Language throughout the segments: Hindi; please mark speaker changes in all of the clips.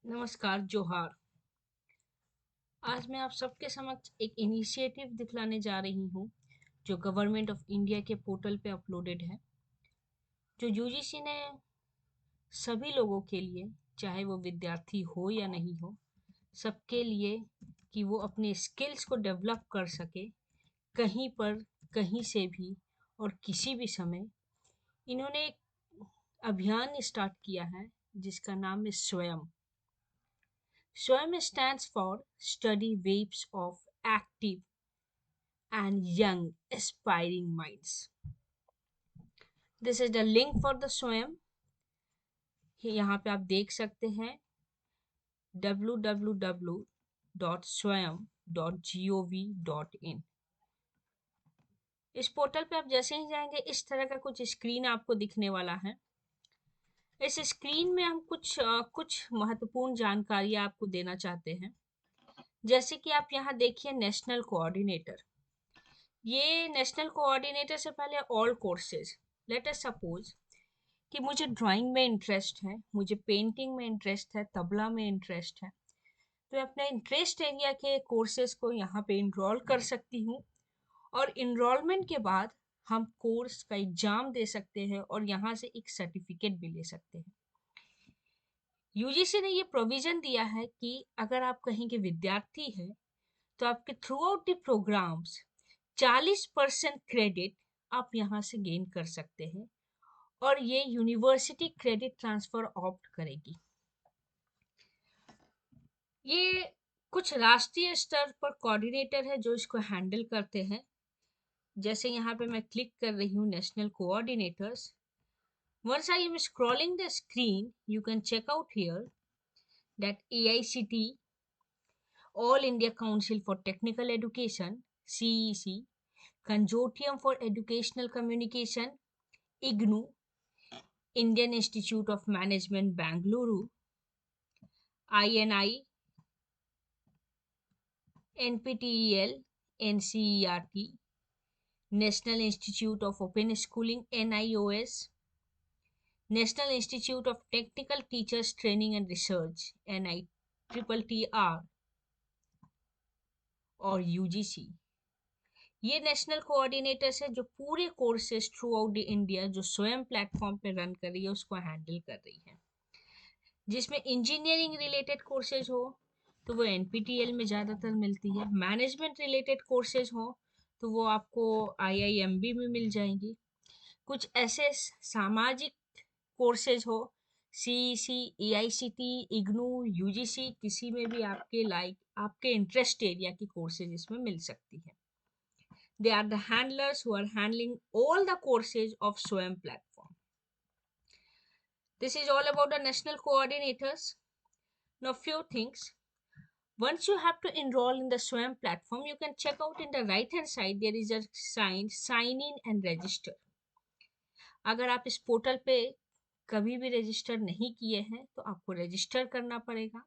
Speaker 1: नमस्कार, जोहार। आज मैं आप सबके समक्ष एक इनिशिएटिव दिखलाने जा रही हूँ, जो गवर्नमेंट ऑफ इंडिया के पोर्टल पे अपलोडेड है, जो यूजीसी ने सभी लोगों के लिए, चाहे वो विद्यार्थी हो या नहीं हो, सबके लिए कि वो अपने स्किल्स को डेवलप कर सके, कहीं पर, कहीं से भी और किसी भी समय। इन्होंने एक अभियान स्टार्ट किया है, जिसका नाम है स्वयं। Swam stands for Study Waves of Active and Young Aspiring Minds. This is the link for the Swam. यहाँ पे आप देख सकते हैं www.swam.gov.in। इस पोर्टल पे आप जैसे ही जाएंगे, इस तरह का कुछ स्क्रीन आपको दिखने वाला है। इस स्क्रीन में हम कुछ महत्वपूर्ण जानकारियां आपको देना चाहते हैं। जैसे कि आप यहाँ देखिए नेशनल कोऑर्डिनेटर। ये नेशनल कोऑर्डिनेटर से पहले all courses. Let us suppose कि मुझे ड्राइंग में इंटरेस्ट है, मुझे पेंटिंग में इंटरेस्ट है, तबला में इंटरेस्ट है, तो मैं अपने इंटरेस्ट एरिया के कोर्सेज को यहाँ पे इनरोल कर सकती हूँ। और इनरोलमेंट के बाद हम कोर्स का एग्जाम दे सकते हैं और यहाँ से एक सर्टिफिकेट भी ले सकते हैं। यूजीसी ने ये प्रोविजन दिया है कि अगर आप कहीं के विद्यार्थी हैं, तो आपके throughout the programmes 40% credit आप यहाँ से गेन कर सकते हैं और ये यूनिवर्सिटी क्रेडिट ट्रांसफर ऑप्ट करेगी। ये कुछ राष्ट्रीय स्तर पर कोऑर्डिनेटर है जो इसको हैंडल करते हैं। जैसे यहाँ पे मैं क्लिक कर रही हूँ national coordinators. Once I am scrolling the screen, you can check out here that AICT, All India Council for Technical Education, CEC, Consortium for Educational Communication, IGNU, Indian Institute of Management, Bangalore, INI, NPTEL, NCERT, National Institute of Open Schooling, NIOS, National Institute of Technical Teachers Training and Research, NITTR, और यूजीसी। ये नेशनल कोऑर्डिनेटर्स है जो पूरे courses through out the India जो स्वयं प्लेटफॉर्म पे रन कर रही है उसको हैंडल कर रही है। जिसमें इंजीनियरिंग रिलेटेड कोर्सेज हो तो वो एनपीटीईएल में ज़्यादातर मिलती है। मैनेजमेंट रिलेटेड कोर्सेज हो तो वो आपको आईआईएमबी में मिल जाएंगी। कुछ ऐसे सामाजिक कोर्सेज हो, सीईसी, एआईसीटी, इग्नू, यूजीसी, किसी में भी आपके आपके इंटरेस्ट एरिया की कोर्सेज इसमें मिल सकती है। They are the handlers who are handling all the courses of SWAYAM platform. This is all about the national coordinators. Now, few things. Once you have to enroll in the SWAYAM platform, you can check out in the right hand side there is a sign in and register. अगर आप इस पोर्टल पे कभी भी रजिस्टर नहीं किए हैं तो आपको रजिस्टर करना पड़ेगा।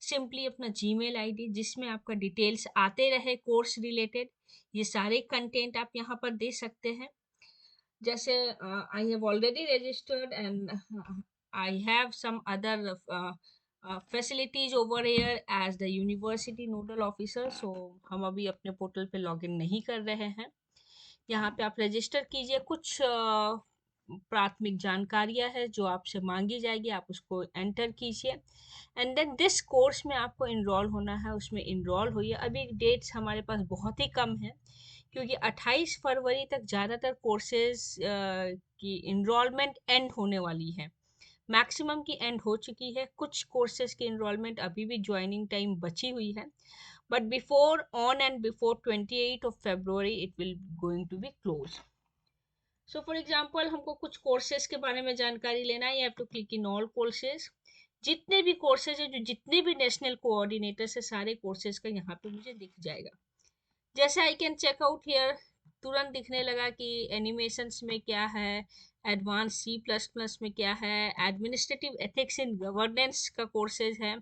Speaker 1: सिंपली अपना जीमेल आईडी जिसमें आपका डिटेल्स आते रहे कोर्स रिलेटेड, ये सारे कंटेंट आप यहाँ पर दे सकते हैं। जैसे I have already registered and I have some other facilities over here as the university nodal officer, so हम अभी अपने पोर्टल पे लॉगिन नहीं कर रहे हैं। यहाँ पे आप रजिस्टर कीजिए। कुछ प्राथमिक जानकारियां है जो आपसे मांगी जाएगी, आप उसको एंटर कीजिए एंड देन दिस कोर्स में आपको इनरोल होना है, उसमें इनरोल होइए। अभी डेट्स हमारे पास बहुत ही कम है क्योंकि 28 फरवरी तक ज़्यादातर कोर्सेज की इनरोलमेंट एंड होने वाली है। मैक्सिमम की एंड हो चुकी है, कुछ कोर्सेज की इनरोलमेंट अभी भी ज्वाइनिंग टाइम बची हुई है, but before on and before 28 of February it will going to be closed. So for example हमको कुछ कोर्सेज के बारे में जानकारी लेना है, you have to click in all courses। जितने भी कोर्सेज है, जो जितने भी नेशनल कोऑर्डिनेटर से सारे कोर्सेज का यहाँ पे मुझे दिख जाएगा। जैसे I can check out here, तुरंत दिखने लगा कि एनिमेशंस में क्या है, एडवांस C++ में क्या है, एडमिनिस्ट्रेटिव एथिक्स इन गवर्नेंस का कोर्सेज है।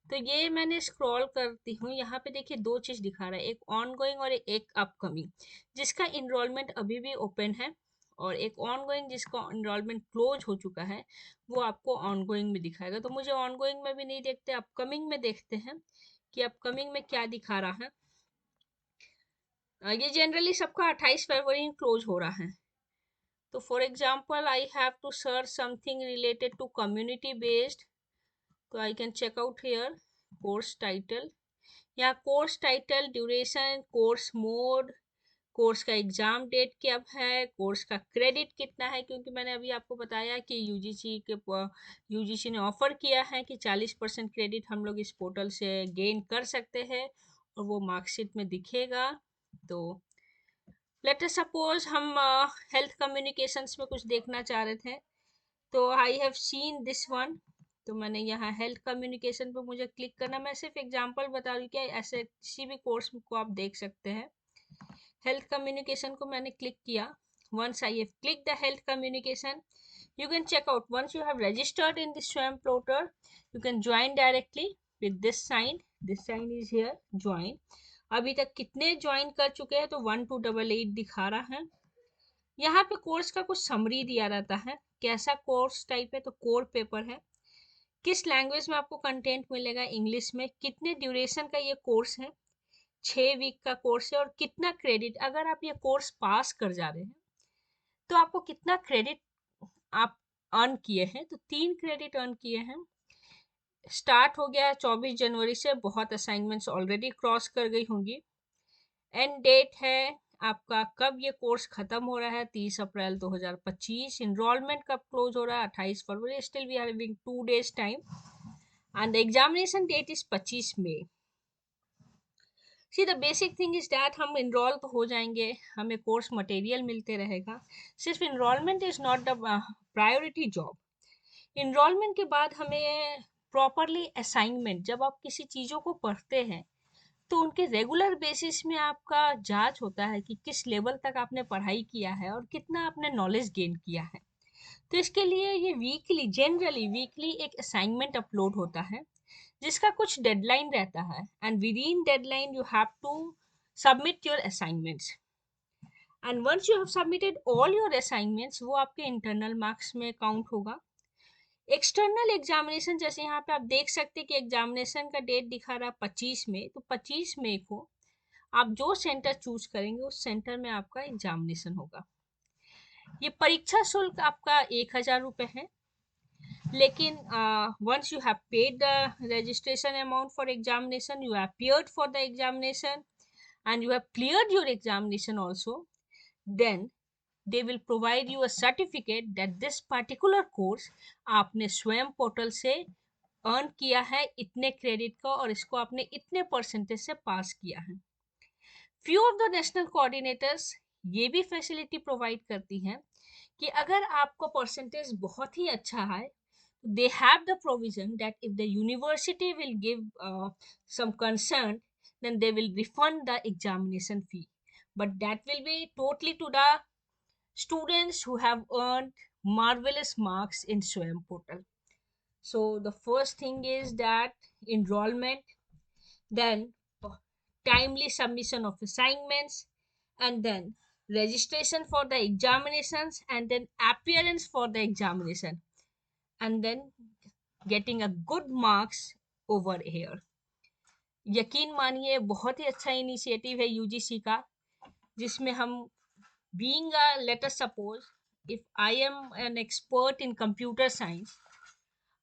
Speaker 1: तो ये मैंने स्क्रॉल करती हूँ, यहाँ पे देखिए दो चीज़ दिखा रहा है, एक ऑन गोइंग और एक अपकमिंग, जिसका इनरोलमेंट अभी भी ओपन है और एक ऑनगोइंग जिसका एनरोलमेंट क्लोज हो चुका है वो आपको ऑनगोइंग में दिखाएगा। तो मुझे ऑनगोइंग में भी नहीं देखते, अपकमिंग में देखते हैं कि अपकमिंग में क्या दिखा रहा है। ये जनरली सबका 28 फरवरी क्लोज हो रहा है। तो for example I have to search something related to community based, तो I can check out here course title. यहाँ course title, duration, course mode, course का एग्जाम डेट क्या है, कोर्स का क्रेडिट कितना है, क्योंकि मैंने अभी आपको बताया कि यूजीसी ने ऑफर किया है कि 40% क्रेडिट हम लोग इस पोर्टल से गेन कर सकते हैं और वो मार्कशीट में दिखेगा। तो लेट अस सपोज हम हेल्थ कम्युनिकेशंस में कुछ देखना चाह रहे थे, तो I have seen this one. तो मैंने यहाँ हेल्थ कम्युनिकेशन पे मुझे क्लिक करना, मैं सिर्फ एग्जांपल बता रही हूँ कि ऐसे किसी भी कोर्स को आप देख सकते हैं। हेल्थ कम्युनिकेशन को मैंने क्लिक किया। Once I have click the health communication, you can check out once you have registered in the SWAYAM portal, you can join directly with this sign. This sign is here, join. अभी तक कितने ज्वाइन कर चुके हैं, तो 1288 दिखा रहा है। यहाँ पे कोर्स का कुछ समरी दिया रहता है, कैसा कोर्स टाइप है, तो कोर पेपर है, किस लैंग्वेज में आपको कंटेंट मिलेगा, इंग्लिश में, कितने ड्यूरेशन का ये कोर्स है, 6 वीक का कोर्स है, और कितना क्रेडिट, अगर आप ये कोर्स पास कर जा रहे हैं तो आपको कितना क्रेडिट आप अर्न किए हैं। तो 3 क्रेडिट अर्न किए हैं। स्टार्ट हो गया है 24 जनवरी से, बहुत असाइनमेंट्स ऑलरेडी क्रॉस कर गई होंगी। एंड डेट है आपका, कब ये कोर्स खत्म हो रहा है, 30 अप्रैल 2025। इनरोलमेंट कब क्लोज हो रहा है, 28 फरवरी। Still we are having 2 days time and the examination date is 25 May. See the basic thing is that हम इनरोल तो हो जाएंगे, हमें कोर्स मटेरियल मिलते रहेगा। सिर्फ enrolment is not the priority job. Enrolment के बाद हमें प्रॉपरली असाइनमेंट, जब आप किसी चीज़ों को पढ़ते हैं तो उनके रेगुलर बेसिस में आपका जांच होता है कि किस लेवल तक आपने पढ़ाई किया है और कितना आपने नॉलेज गेन किया है। तो इसके लिए ये वीकली, जनरली वीकली एक असाइनमेंट अपलोड होता है जिसका कुछ डेडलाइन रहता है, and within deadline you have to submit your assignments. And once you have submitted all your assignments, वो आपके इंटरनल मार्क्स में काउंट होगा। एक्सटर्नल एग्जामिनेशन, जैसे यहाँ पे आप देख सकते हैं कि एग्जामिनेशन का डेट दिखा रहा है 25 मई, तो 25 मई को आप जो सेंटर चूज करेंगे उस सेंटर में आपका एग्जामिनेशन होगा। ये परीक्षा शुल्क आपका 1000 रुपये है, लेकिन once you have paid the registration amount for examination, you appeared for the examination and you have cleared your examination also, then they will provide you a certificate that this particular course आपने स्वयं पोर्टल से अर्न किया है इतने क्रेडिट का, और इसको आपने इतने परसेंटेज से पास किया है। Few of the national coordinators ये भी फैसिलिटी प्रोवाइड करती हैं कि अगर आपका परसेंटेज बहुत ही अच्छा है, they have the provision that if the university will give some concern, then they will refund the examination fee, but that will be totally to the students who have earned marvelous marks in SWAYAM portal. So the first thing is that enrollment, then timely submission of assignments, and then registration for the examinations, and then appearance for the examination, and then getting a good marks over here. यकीन मानिए बहुत ही अच्छा इनिशिएटिव है यूजीसी का, जिसमें हम being a, let us suppose if I am an expert in computer science,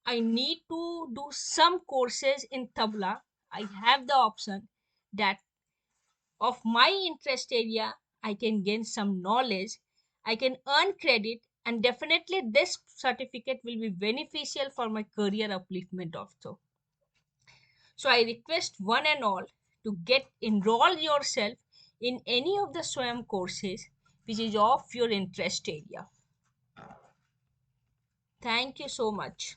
Speaker 1: I need to do some courses in tabla. I have the option that of my interest area I can gain some knowledge, I can earn credit, and definitely this certificate will be beneficial for my career upliftment also. So I request one and all to get enroll yourself in any of the SWAYAM courses which is of your interest area. Thank you so much.